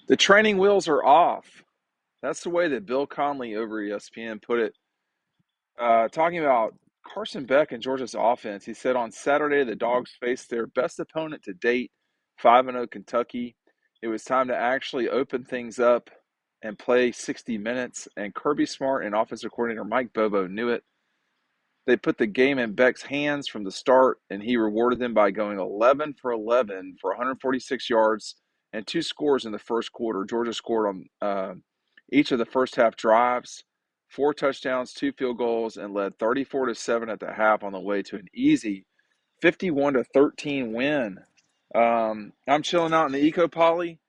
The training wheels are off. That's the way that Bill Conley over ESPN put it. Talking about Carson Beck and Georgia's offense, he said on Saturday the Dogs faced their best opponent to date, 5-0 Kentucky. It was time to actually open things up and play 60 minutes, and Kirby Smart and offensive coordinator Mike Bobo knew it. They put the game in Beck's hands from the start, and he rewarded them by going 11 for 11 for 146 yards and two scores in the first quarter. Georgia scored on each of the first half drives, four touchdowns, two field goals, and led 34-7 at the half on the way to an easy 51-13 win. I'm chilling out in the Eco Poly.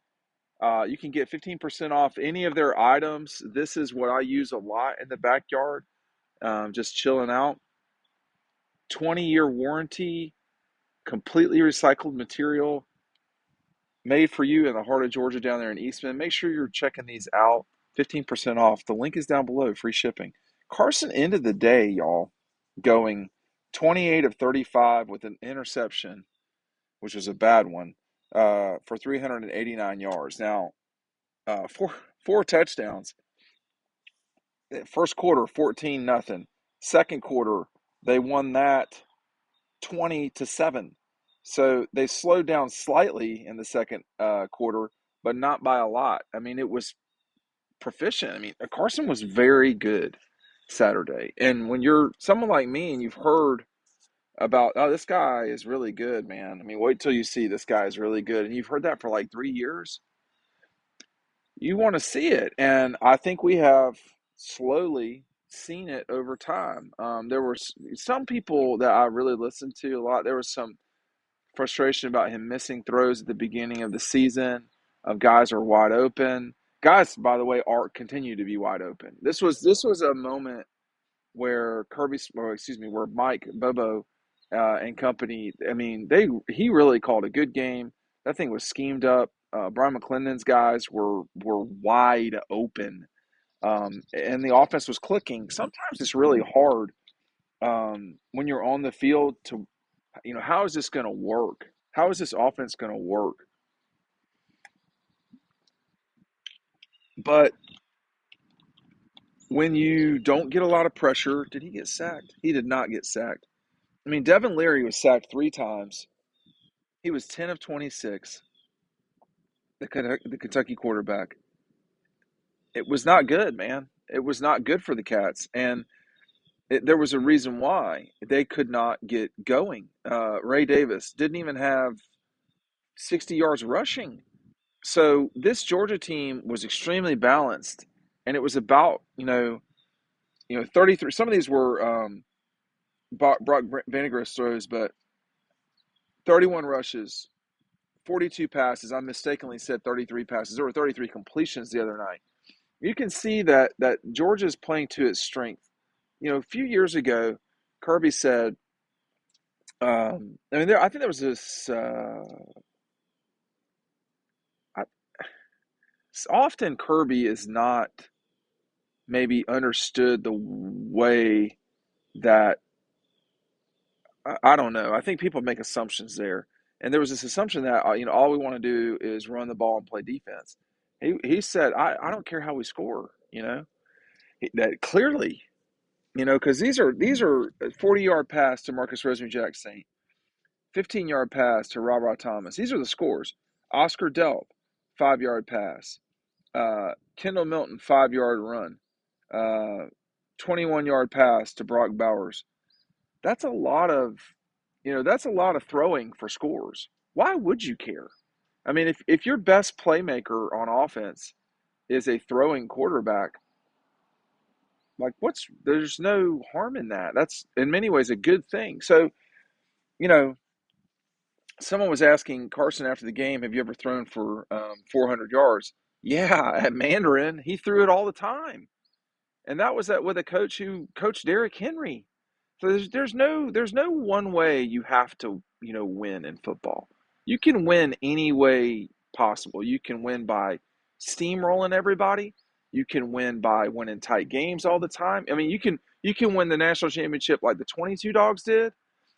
You can get 15% off any of their items. This is what I use a lot in the backyard, just chilling out. 20-year warranty, completely recycled material, made for you in the heart of Georgia down there in Eastman. Make sure you're checking these out. 15% off. The link is down below, free shipping. Carson ended the day, y'all, going 28 of 35 with an interception, which was a bad one, for 389 yards. Now, four touchdowns. First quarter, 14-0. Second quarter, they won that 20-7. So they slowed down slightly in the second quarter, but not by a lot. I mean, it was proficient. I mean, Carson was very good Saturday. And when you're someone like me and you've heard about, oh, this guy is really good, man. I mean, wait till you see this guy is really good. And you've heard that for like 3 years. You want to see it. And I think we have slowly seen it over time. There were some people that I really listened to a lot. There was some frustration about him missing throws at the beginning of the season of guys are wide open. Guys, by the way, are continue to be wide open. This was a moment where where Mike Bobo and company. I mean, he really called a good game. That thing was schemed up. Brian McClendon's guys were wide open, and the offense was clicking. Sometimes it's really hard when you're on the field to how is this going to work? How is this offense going to work? But when you don't get a lot of pressure, did he get sacked? He did not get sacked. I mean, Devin Leary was sacked 3 times. He was 10 of 26, the Kentucky quarterback. It was not good, man. It was not good for the Cats. And there was a reason why they could not get going. Ray Davis didn't even have 60 yards rushing. So this Georgia team was extremely balanced, and it was about 33. Some of these were Brock Vandegrift's throws, but 31 rushes, 42 passes. I mistakenly said 33 passes. There were 33 completions the other night. You can see that Georgia's playing to its strength. A few years ago, Kirby said, I think there was this. Often Kirby is not maybe understood the way that I don't know. I think people make assumptions there, and there was this assumption that all we want to do is run the ball and play defense. He said, I don't care how we score. That clearly, because these are a 40-yard pass to Marcus Rosenberry Saint, 15-yard pass to Rob Thomas. These are the scores. Oscar Delp, 5-yard pass. Kendall Milton, 5-yard run. 21-yard pass to Brock Bowers. That's a lot of, that's a lot of throwing for scores. Why would you care? I mean, if your best playmaker on offense is a throwing quarterback, like there's no harm in that. That's in many ways a good thing. So, you know, someone was asking Carson after the game, have you ever thrown for 400 yards? Yeah, at Mandarin, he threw it all the time. And that was with a coach who coached Derrick Henry. So there's no one way you have to win in football. You can win any way possible. You can win by steamrolling everybody. You can win by winning tight games all the time. I mean, you can win the national championship like the 22 Dogs did.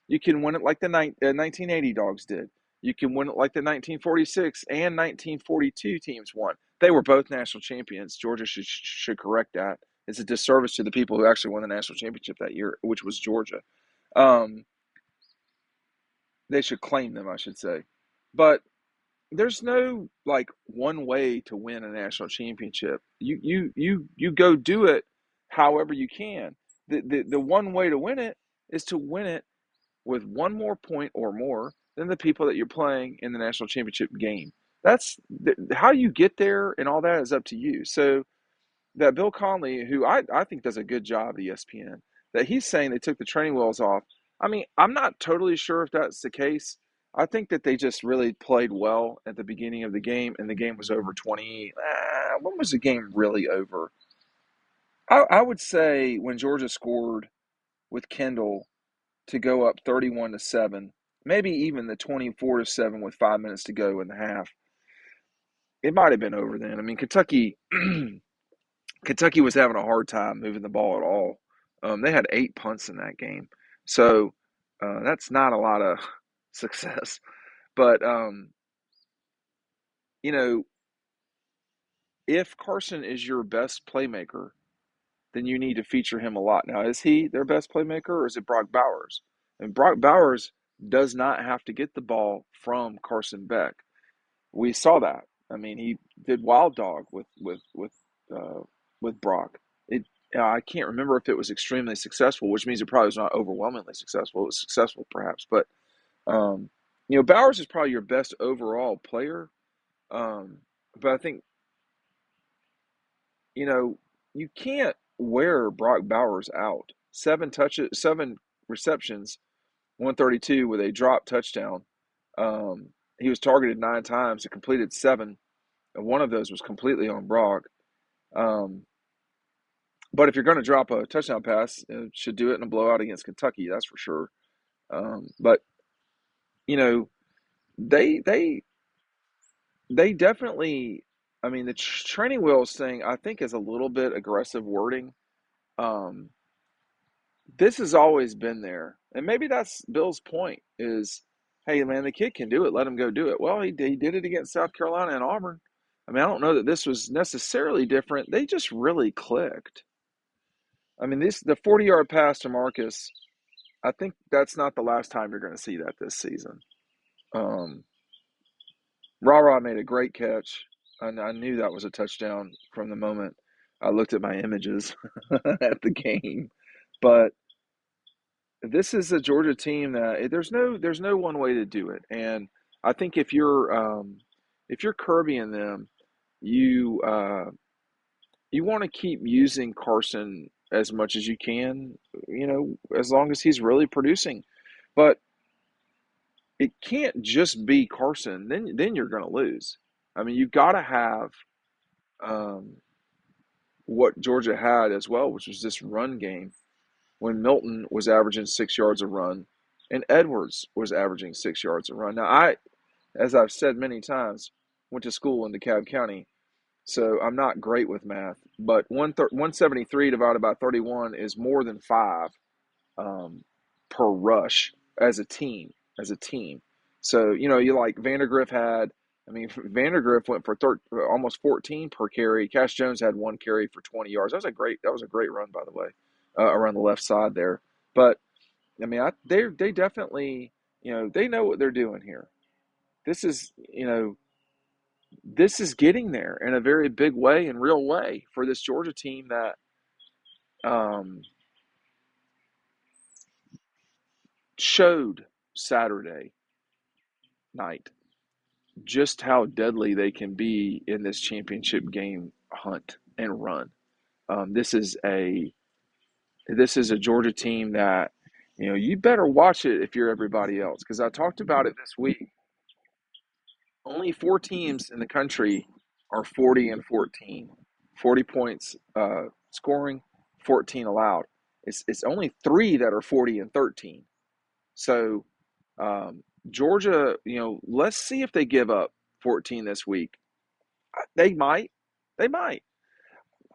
You can win it like the 1980 Dogs did. You can win it like the 1946 and 1942 teams won. They were both national champions. Georgia should correct that. It's a disservice to the people who actually won the national championship that year, which was Georgia. Um, they should claim them, I should say. But there's no like one way to win a national championship. You go do it however you can. The one way to win it is to win it with one more point or more than the people that you're playing in the national championship game. That's how you get there, and all that is up to you. So that Bill Conley, who I think does a good job at ESPN, that he's saying they took the training wheels off. I mean, I'm not totally sure if that's the case. I think that they just really played well at the beginning of the game, and the game was over 20. When was the game really over? I would say when Georgia scored with Kendall to go up 31-7, maybe even the 24-7 with 5 minutes to go in the half. It might have been over then. I mean, Kentucky was having a hard time moving the ball at all. They had 8 punts in that game, so that's not a lot of success. But you know, if Carson is your best playmaker, then you need to feature him a lot. Now, is he their best playmaker, or is it Brock Bowers? And Brock Bowers does not have to get the ball from Carson Beck. We saw that. I mean, he did wild dog uh, with Brock. It I can't remember if it was extremely successful, which means it probably was not overwhelmingly successful. It was successful, perhaps, but um, Bowers is probably your best overall player. Um, but I think you know you can't wear Brock Bowers out. 7 receptions, 132 with a drop touchdown. He was targeted 9 times and completed seven, and one of those was completely on Brock. Um, but if you're going to drop a touchdown pass, it should do it in a blowout against Kentucky. That's for sure. But you know, they they they definitely. I mean, the training wheels thing I think is a little bit aggressive wording. Um, this has always been there, and maybe that's Bill's point. Is hey man, the kid can do it. Let him go do it. Well, he did it against South Carolina and Auburn. I mean, I don't know that this was necessarily different. They just really clicked. I mean, this the 40-yard pass to Marcus. I think that's not the last time you're going to see that this season. Um, Ra made a great catch. I knew that was a touchdown from the moment I looked at my images at the game. But this is a Georgia team that there's no one way to do it. And I think if you're Kirby and them, you you want to keep using Carson as much as you can, as long as he's really producing. But it can't just be Carson. Then you're going to lose. I mean, you've got to have um, what Georgia had as well, which was this run game when Milton was averaging 6 yards a run and Edwards was averaging 6 yards a run. Now, as I've said many times, went to school in DeKalb County, so I'm not great with math, but 173 divided by 31 is more than five um, per rush as a team. As a team, so you like Vandergriff had. I mean, Vandergriff went for almost 14 per carry. Cash Jones had one carry for 20 yards. That was a great run, by the way, around the left side there. But I mean, they definitely they know what they're doing here. This is this is getting there in a very big way and real way for this Georgia team that um, showed Saturday night just how deadly they can be in this championship game hunt and run. This is a Georgia team that you better watch it if you're everybody else, because I talked about it this week. Only four teams in the country are 40 and 14, 40 points scoring, 14 allowed. It's only three that are 40 and 13. So Georgia, let's see if they give up 14 this week. They might. They might.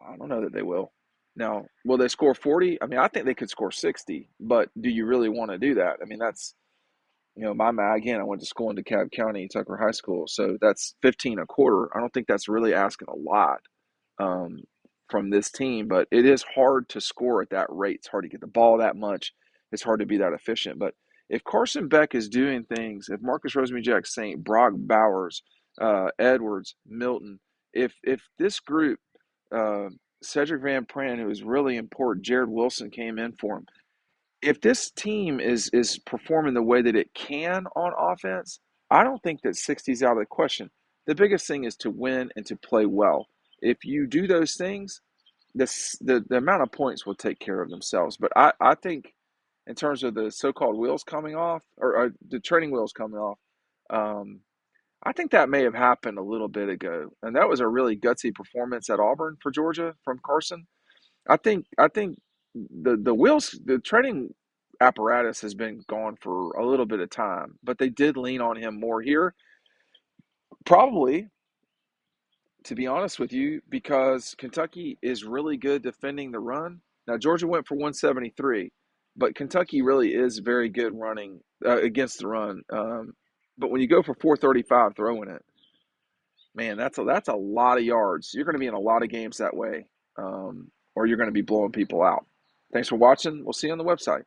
I don't know that they will. Now, will they score 40? I mean, I think they could score 60, but do you really want to do that? I mean, Again, I went to school in DeKalb County, Tucker High School, so that's 15 a quarter. I don't think that's really asking a lot um, from this team, but it is hard to score at that rate. It's hard to get the ball that much. It's hard to be that efficient. But if Carson Beck is doing things, if Marcus Rosemary-Jack Saint, Brock Bowers, Edwards, Milton, if this group, uh, Cedric Van Pran, who is really important, Jared Wilson came in for him, if this team is performing the way that it can on offense, I don't think that 60 is out of the question. The biggest thing is to win and to play well. If you do those things, the amount of points will take care of themselves. But I think in terms of the so-called wheels coming off, or the training wheels coming off, um, I think that may have happened a little bit ago. And that was a really gutsy performance at Auburn for Georgia from Carson. I think the training apparatus has been gone for a little bit of time, but they did lean on him more here. Probably, to be honest with you, because Kentucky is really good defending the run. Now Georgia went for 173, but Kentucky really is very good running against the run. But when you go for 435 throwing it, man, that's a lot of yards. You're going to be in a lot of games that way, or you're going to be blowing people out. Thanks for watching. We'll see you on the website.